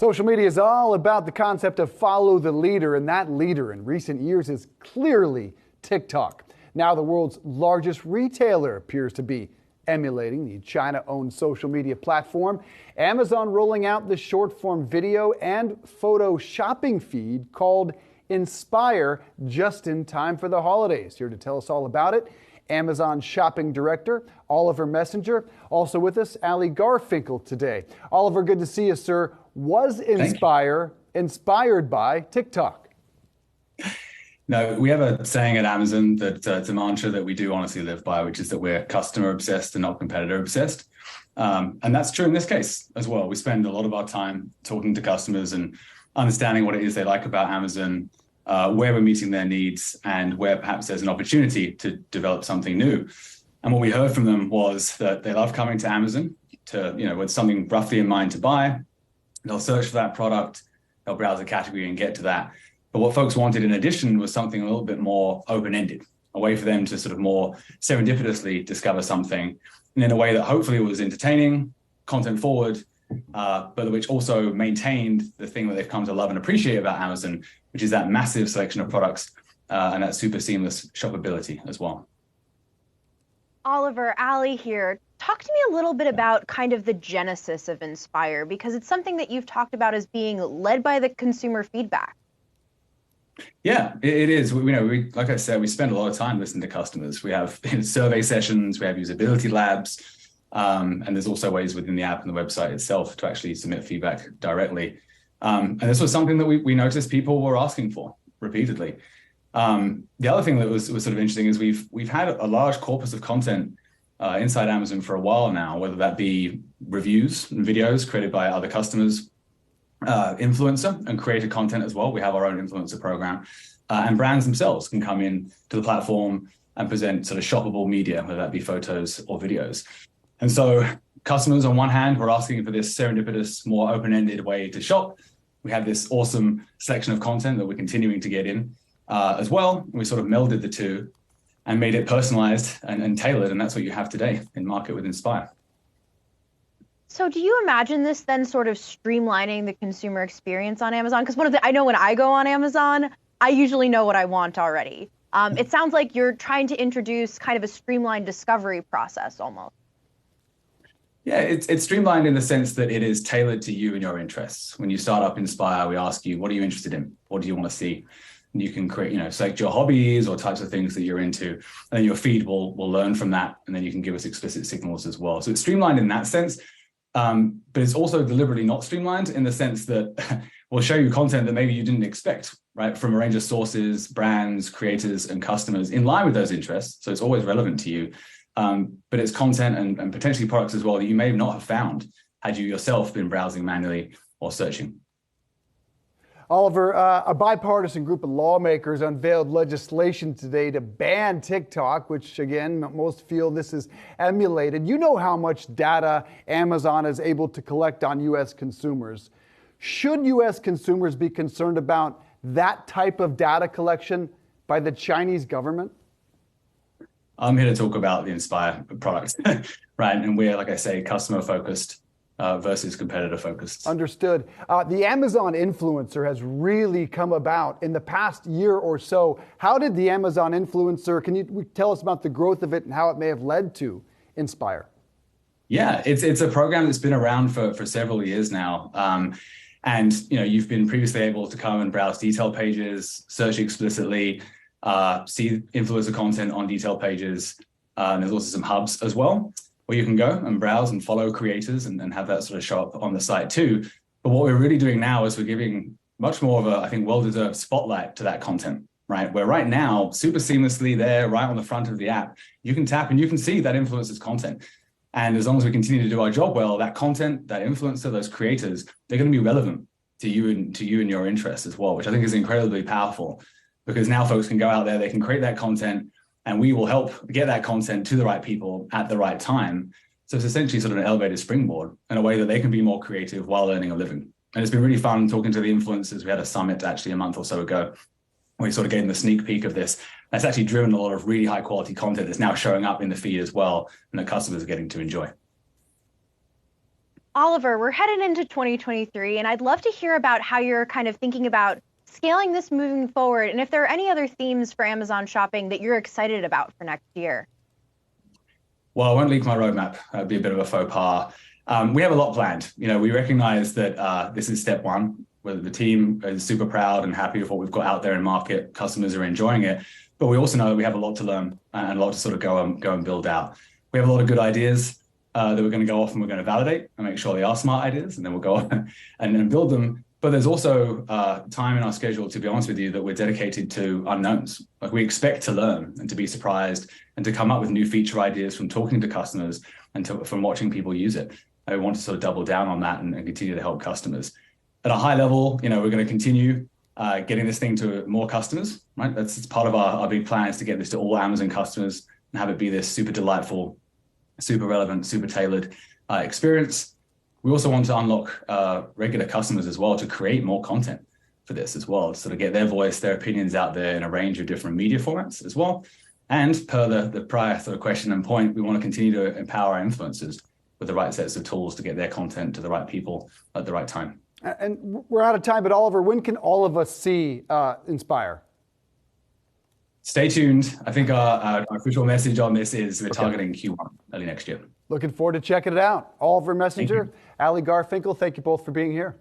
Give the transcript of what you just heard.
Social media is all about the concept of follow the leader, and that leader in recent years is clearly TikTok. Now the world's largest retailer appears to be emulating the China-owned social media platform. Amazon rolling out the short-form video and photo shopping feed called Inspire just in time for the holidays. Here to tell us all about it, Amazon Shopping Director Oliver Messenger. Also with us, Ali Garfinkel today. Oliver, good to see you, sir. Was Inspire inspired by TikTok? No, we have a saying at Amazon that it's a mantra that we do honestly live by, which is that we're customer obsessed and not competitor obsessed. And that's true in this case as well. We spend a lot of our time talking to customers and understanding what it is they like about Amazon, where we're meeting their needs, and where perhaps there's an opportunity to develop something new. And what we heard from them was that they love coming to Amazon to, with something roughly in mind to buy. They'll search for that product, they'll browse a category and get to that. But what folks wanted in addition was something a little bit more open-ended, a way for them to sort of more serendipitously discover something, and in a way that hopefully was entertaining, content forward, but which also maintained the thing that they've come to love and appreciate about Amazon, which is that massive selection of products and that super seamless shoppability as well. Oliver, Ali here. Talk to me a little bit about kind of the genesis of Inspire, because it's something that you've talked about as being led by the consumer feedback. Yeah, it is. We like I said, we spend a lot of time listening to customers. We have survey sessions, we have usability labs, and there's also ways within the app and the website itself to actually submit feedback directly. And this was something that we noticed people were asking for repeatedly. The other thing that was sort of interesting is we've had a large corpus of content inside Amazon for a while now, whether that be reviews and videos created by other customers, influencer and creator content as well. We have our own influencer program, and brands themselves can come in to the platform and present sort of shoppable media, whether that be photos or videos. And so customers on one hand were asking for this serendipitous, more open-ended way to shop. We have this awesome selection of content that we're continuing to get in as well. We sort of melded the two and made it personalized and tailored, and that's what you have today in market with Inspire. So do you imagine this then sort of streamlining the consumer experience on Amazon? Because I know when I go on Amazon, I usually know what I want already. It sounds like you're trying to introduce kind of a streamlined discovery process almost. Yeah, it's streamlined in the sense that it is tailored to you and your interests. When you start up Inspire, we ask you, what are you interested in? What do you want to see? And you can create, select your hobbies or types of things that you're into, and then your feed will learn from that, and then you can give us explicit signals as well. So it's streamlined in that sense. But it's also deliberately not streamlined in the sense that we'll show you content that maybe you didn't expect, right? From a range of sources, brands, creators, and customers in line with those interests. So it's always relevant to you. But it's content and potentially products as well that you may not have found had you yourself been browsing manually or searching. Oliver, a bipartisan group of lawmakers unveiled legislation today to ban TikTok, which, again, most feel this is emulated. You know how much data Amazon is able to collect on U.S. consumers. Should U.S. consumers be concerned about that type of data collection by the Chinese government? I'm here to talk about the Inspire product, right? And we're, like I say, customer-focused versus competitor-focused. Understood. The Amazon influencer has really come about in the past year or so. How did the Amazon influencer, can you tell us about the growth of it and how it may have led to Inspire? Yeah, it's a program that's been around for several years now. And you've been previously able to come and browse detail pages, search explicitly, see influencer content on detail pages. And there's also some hubs as well, where you can go and browse and follow creators and have that sort of show up on the site too. But what we're really doing now is we're giving much more of a, I think, well-deserved spotlight to that content, right? Where right now, super seamlessly there, right on the front of the app, you can tap and you can see that influencer's content. And as long as we continue to do our job well, that content, that influencer, those creators, they're going to be relevant to you and your interests as well, which I think is incredibly powerful, because now folks can go out there, they can create that content, and we will help get that content to the right people at the right time. So it's essentially sort of an elevated springboard in a way that they can be more creative while earning a living. And it's been really fun talking to the influencers. We had a summit actually a month or so ago, where we sort of gave them a sneak peek of this. That's actually driven a lot of really high quality content that's now showing up in the feed as well, and that customers are getting to enjoy. Oliver, we're headed into 2023, and I'd love to hear about how you're kind of thinking about scaling this moving forward, and if there are any other themes for Amazon shopping that you're excited about for next year. Well, I won't leak my roadmap. That'd be a bit of a faux pas. We have a lot planned. We recognize that this is step one, where the team is super proud and happy with what we've got out there in market. Customers are enjoying it. But we also know that we have a lot to learn and a lot to sort of go and build out. We have a lot of good ideas that we're going to go off and we're going to validate and make sure they are smart ideas, and then we'll go on and build them. But there's also time in our schedule, to be honest with you, that we're dedicated to unknowns. Like, we expect to learn and to be surprised and to come up with new feature ideas from talking to customers and from watching people use it. I want to sort of double down on that and continue to help customers. At a high level, we're going to continue getting this thing to more customers, right? It's part of our big plan, is to get this to all Amazon customers and have it be this super delightful, super relevant, super tailored experience. We also want to unlock regular customers as well to create more content for this as well, to sort of get their voice, their opinions out there in a range of different media formats as well. And per the prior sort of question and point, we want to continue to empower our influencers with the right sets of tools to get their content to the right people at the right time. And we're out of time, but Oliver, when can all of us see Inspire? Stay tuned. I think our official message on this is we're targeting Q1 early next year. Looking forward to checking it out. Oliver Messenger, Ali Garfinkel, thank you both for being here.